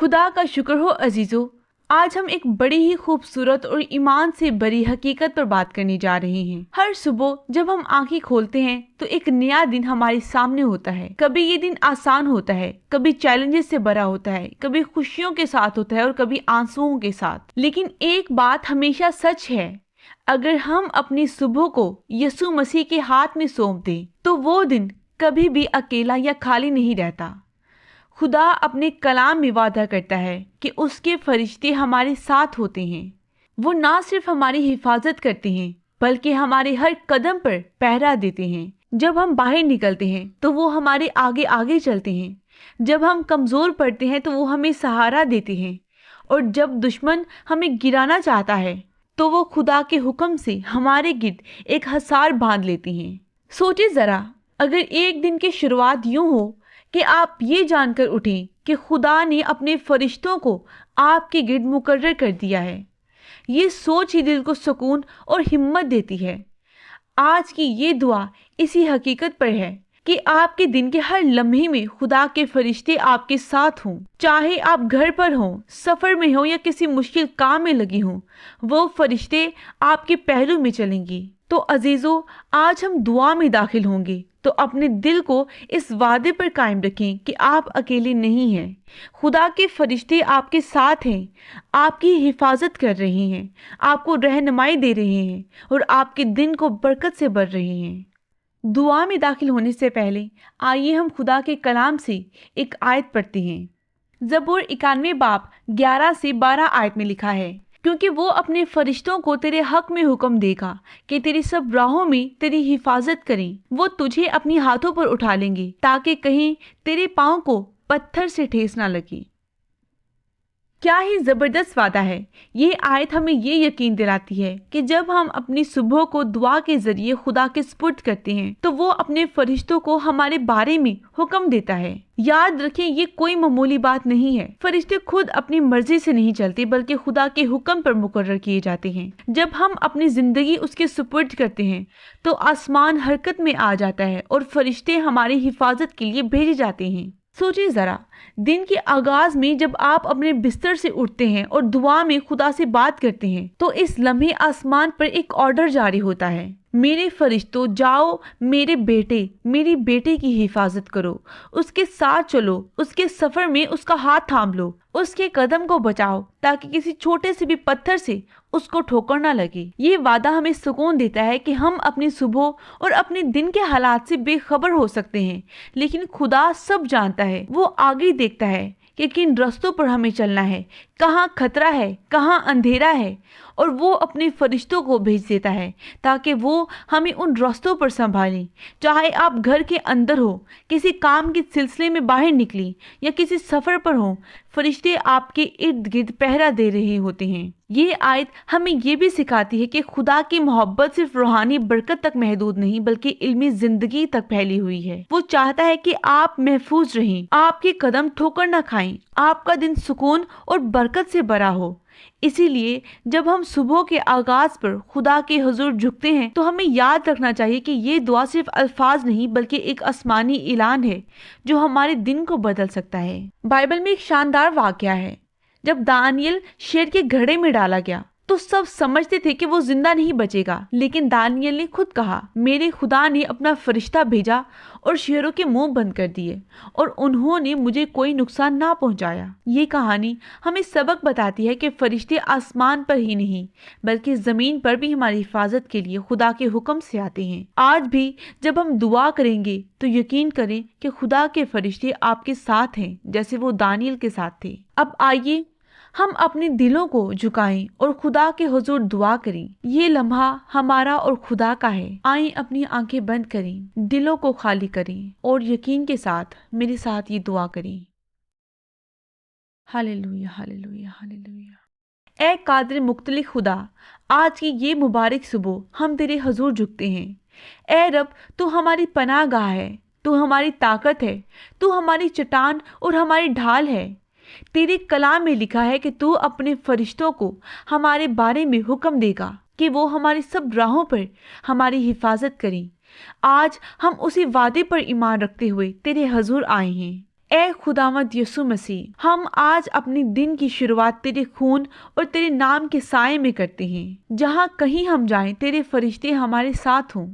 खुदा का शुक्र हो अजीजों, आज हम एक बड़ी ही खूबसूरत और ईमान से भरी हकीकत पर बात करने जा रहे हैं। हर सुबह जब हम आंखें खोलते हैं तो एक नया दिन हमारे सामने होता है। कभी ये दिन आसान होता है, कभी चैलेंजेस से भरा होता है, कभी खुशियों के साथ होता है और कभी आंसुओं के साथ। लेकिन एक बात हमेशा सच है, अगर हम अपनी सुबह को यीशु मसीह के हाथ में सौंप दें तो वो दिन कभी भी अकेला या खाली नहीं रहता। खुदा अपने कलाम में वादा करता है कि उसके फरिश्ते हमारे साथ होते हैं। वो ना सिर्फ हमारी हिफाजत करते हैं बल्कि हमारे हर कदम पर पहरा देते हैं। जब हम बाहर निकलते हैं तो वो हमारे आगे आगे चलते हैं। जब हम कमज़ोर पड़ते हैं तो वो हमें सहारा देते हैं। और जब दुश्मन हमें गिराना चाहता है तो वो खुदा के हुक्म से हमारे गिर्द एक हसार बांध लेती हैं। सोचिए ज़रा, अगर एक दिन की शुरुआत यूं हो कि आप ये जानकर उठें कि खुदा ने अपने फरिश्तों को आपके गिर्द मुकर्रर कर दिया है। ये सोच ही दिल को सुकून और हिम्मत देती है। आज की ये दुआ इसी हकीकत पर है कि आपके दिन के हर लम्हे में खुदा के फरिश्ते आपके साथ हों। चाहे आप घर पर हों, सफ़र में हों या किसी मुश्किल काम में लगी हों, वो फरिश्ते आपके पहलू में चलेंगी। तो अजीज़ों, आज हम दुआ में दाखिल होंगे तो अपने दिल को इस वादे पर कायम रखें कि आप अकेले नहीं हैं। खुदा के फरिश्ते आपके साथ हैं, आपकी हिफाजत कर रहे हैं, आपको रहनुमाई दे रहे हैं और आपके दिन को बरकत से भर रहे हैं। दुआ में दाखिल होने से पहले आइए हम खुदा के कलाम से एक आयत पढ़ते हैं। ज़बूर 91 बाब 11 से 12 आयत में लिखा है, क्योंकि वो अपने फरिश्तों को तेरे हक में हुक्म देगा कि तेरी सब राहों में तेरी हिफाजत करें। वो तुझे अपनी हाथों पर उठा लेंगे ताकि कहीं तेरे पाँव को पत्थर से ठेस ना लगे। क्या ही ज़बरदस्त वादा है। ये आयत हमें ये यकीन दिलाती है कि जब हम अपनी सुबह को दुआ के जरिए खुदा के सुपुर्द करते हैं तो वो अपने फरिश्तों को हमारे बारे में हुक्म देता है। याद रखें, ये कोई मामूली बात नहीं है। फरिश्ते खुद अपनी मर्जी से नहीं चलते बल्कि खुदा के हुक्म पर मुकर्रर किए जाते हैं। जब हम अपनी जिंदगी उसके सुपुर्द करते हैं तो आसमान हरकत में आ जाता है और फरिश्ते हमारी हिफाजत के लिए भेजे जाते हैं। सोचिए ज़रा, दिन के आगाज में जब आप अपने बिस्तर से उठते हैं और दुआ में खुदा से बात करते हैं तो इस लम्हे आसमान पर एक ऑर्डर जारी होता है, मेरे फरिश्तों जाओ, मेरे बेटे मेरी बेटे की हिफाजत करो, उसके साथ चलो, उसके सफ़र में उसका हाथ थाम लो, उसके कदम को बचाओ ताकि किसी छोटे से भी पत्थर से उसको ठोकर ना लगे। ये वादा हमें सुकून देता है कि हम अपनी सुबह और अपने दिन के हालात से बेखबर हो सकते हैं, लेकिन खुदा सब जानता है। वो आगे देखता है कि किन रास्तों पर हमें चलना है, कहाँ खतरा है, कहाँ अंधेरा है, और वो अपने फरिश्तों को भेज देता है ताकि वो हमें उन रास्तों पर संभालें। चाहे आप घर के अंदर हो, किसी काम के सिलसिले में बाहर निकली या किसी सफ़र पर हो, फरिश्ते आपके इर्द गिर्द पहरा दे रहे होते हैं। ये आयत हमें ये भी सिखाती है कि खुदा की मोहब्बत सिर्फ रूहानी बरकत तक महदूद नहीं बल्कि इल्मी जिंदगी तक फैली हुई है। वो चाहता है कि आप महफूज रहें, आपके कदम ठोकर ना खाएं, आपका दिन सुकून और बरकत से भरा हो। इसीलिए जब हम सुबह के आगाज पर खुदा के हुजूर झुकते हैं तो हमें याद रखना चाहिए कि ये दुआ सिर्फ अल्फाज नहीं बल्कि एक आसमानी ऐलान है जो हमारे दिन को बदल सकता है। बाइबल में एक शानदार वाकया है। जब दानियल शेर के घड़े में डाला गया तो सब समझते थे कि वो जिंदा नहीं बचेगा, लेकिन दानियल ने खुद कहा, मेरे खुदा ने अपना फरिश्ता भेजा और शेरों के मुंह बंद कर दिए और उन्होंने मुझे कोई नुकसान ना पहुंचाया। ये कहानी हमें सबक बताती है कि फरिश्ते आसमान पर ही नहीं बल्कि जमीन पर भी हमारी हिफाजत के लिए खुदा के हुक्म से आते हैं। आज भी जब हम दुआ करेंगे तो यकीन करें कि खुदा के फरिश्ते आपके साथ हैं जैसे वो दानियल के साथ थे। अब आइए हम अपने दिलों को झुकाएं और खुदा के हुजूर दुआ करें। ये लम्हा हमारा और खुदा का है। आइए अपनी आंखें बंद करें, दिलों को खाली करें और यकीन के साथ मेरे साथ ये दुआ करें। Hallelujah, hallelujah, hallelujah. ए कादिर मुख्तलिक खुदा, आज की ये मुबारक सुबह हम तेरे हुजूर झुकते हैं। ए रब, तू हमारी पनाह गाह है, तू हमारी ताकत है, तू हमारी चट्टान और हमारी ढाल है। तेरे कलाम में लिखा है कि तू अपने फरिश्तों को हमारे बारे में हुक्म देगा कि वो हमारी सब राहों पर हमारी हिफाजत करें। आज हम उसी वादे पर ईमान रखते हुए तेरे हुजूर आए हैं। اے خداوند یسوع مسیح، ہم آج اپنی دن کی شروعات تیرے خون اور تیرے نام کے سائے میں کرتے ہیں۔ جہاں کہیں ہم جائیں تیرے فرشتے ہمارے ساتھ ہوں،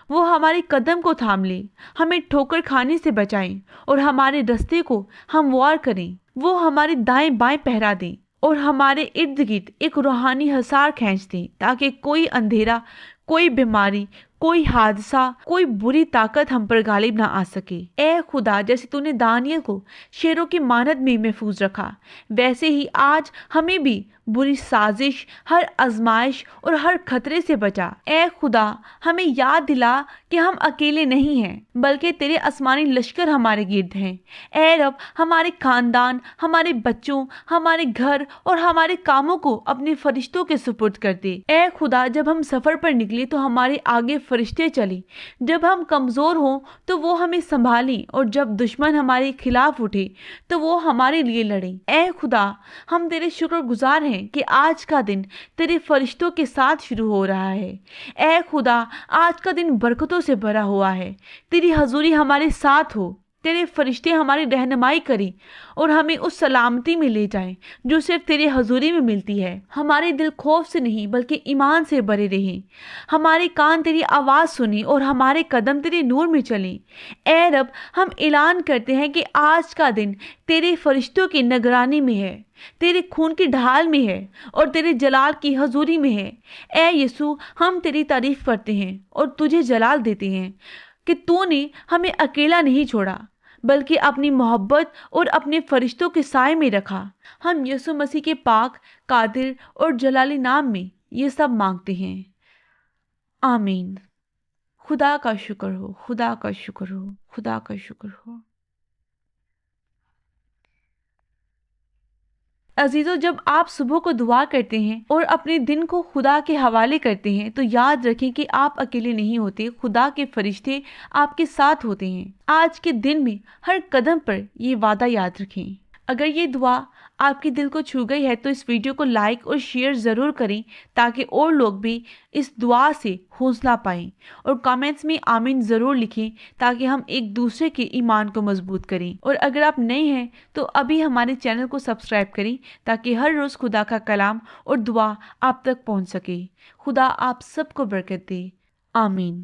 وہ ہمارے قدم کو تھام لے، ہمیں ٹھوکر کھانے سے بچائیں اور ہمارے رستے کو ہموار کریں۔ وہ ہمارے دائیں بائیں پہرا دیں اور ہمارے ارد گرد ایک روحانی حصار کھینچ دیں، تاکہ کوئی اندھیرا، کوئی بیماری، کوئی حادثہ، کوئی بری طاقت ہم پر غالب نہ آ سکے۔ اے خدا، جیسے تو نے دانیل کو شیروں کی ماند میں محفوظ رکھا، ویسے ہی آج ہمیں بھی بری سازش، ہر آزمائش اور ہر خطرے سے بچا۔ اے خدا، ہمیں یاد دلا کہ ہم اکیلے نہیں ہیں، بلکہ تیرے آسمانی لشکر ہمارے گرد ہیں۔ اے رب، ہمارے خاندان، ہمارے بچوں، ہمارے گھر اور ہمارے کاموں کو اپنے فرشتوں کے سپرد کر دے۔ اے خدا، جب ہم سفر پر نکلے تو ہمارے آگے فرشتے چلیں، جب ہم کمزور ہوں تو وہ ہمیں سنبھالیں، اور جب دشمن ہمارے خلاف اٹھے تو وہ ہمارے لیے لڑیں۔ اے خدا، ہم تیرے شکر گزار ہیں کہ آج کا دن تیرے فرشتوں کے ساتھ شروع ہو رہا ہے۔ اے خدا، آج کا دن برکتوں سے بھرا ہوا ہے۔ تیری حضوری ہمارے ساتھ ہو، تیرے فرشتے ہماری رہنمائی کریں اور ہمیں اس سلامتی میں لے جائیں جو صرف تیرے حضوری میں ملتی ہے۔ ہمارے دل خوف سے نہیں بلکہ ایمان سے بھرے رہیں، ہمارے کان تیری آواز سنیں اور ہمارے قدم تیرے نور میں چلیں۔ اے رب، ہم اعلان کرتے ہیں کہ آج کا دن تیرے فرشتوں کی نگرانی میں ہے، تیرے خون کی ڈھال میں ہے اور تیرے جلال کی حضوری میں ہے۔ اے یسوع، ہم تیری تعریف کرتے ہیں اور تجھے جلال دیتے ہیں کہ تو نے ہمیں اکیلا نہیں چھوڑا، بلکہ اپنی محبت اور اپنے فرشتوں کے سائے میں رکھا۔ ہم یسوع مسیح کے پاک، قادر اور جلالی نام میں یہ سب مانگتے ہیں، آمین۔ خدا کا شکر ہو، خدا کا شکر ہو، خدا کا شکر ہو۔ عزیزو، جب آپ صبح کو دعا کرتے ہیں اور اپنے دن کو خدا کے حوالے کرتے ہیں تو یاد رکھیں کہ آپ اکیلے نہیں ہوتے، خدا کے فرشتے آپ کے ساتھ ہوتے ہیں۔ آج کے دن میں ہر قدم پر یہ وعدہ یاد رکھیں۔ اگر یہ دعا آپ کے دل کو چھو گئی ہے تو اس ویڈیو کو لائک اور شیئر ضرور کریں تاکہ اور لوگ بھی اس دعا سے حوصلہ پائیں، اور کامنٹس میں آمین ضرور لکھیں تاکہ ہم ایک دوسرے کے ایمان کو مضبوط کریں۔ اور اگر آپ نئے ہیں تو ابھی ہمارے چینل کو سبسکرائب کریں تاکہ ہر روز خدا کا کلام اور دعا آپ تک پہنچ سکے۔ خدا آپ سب کو برکت دے، آمین۔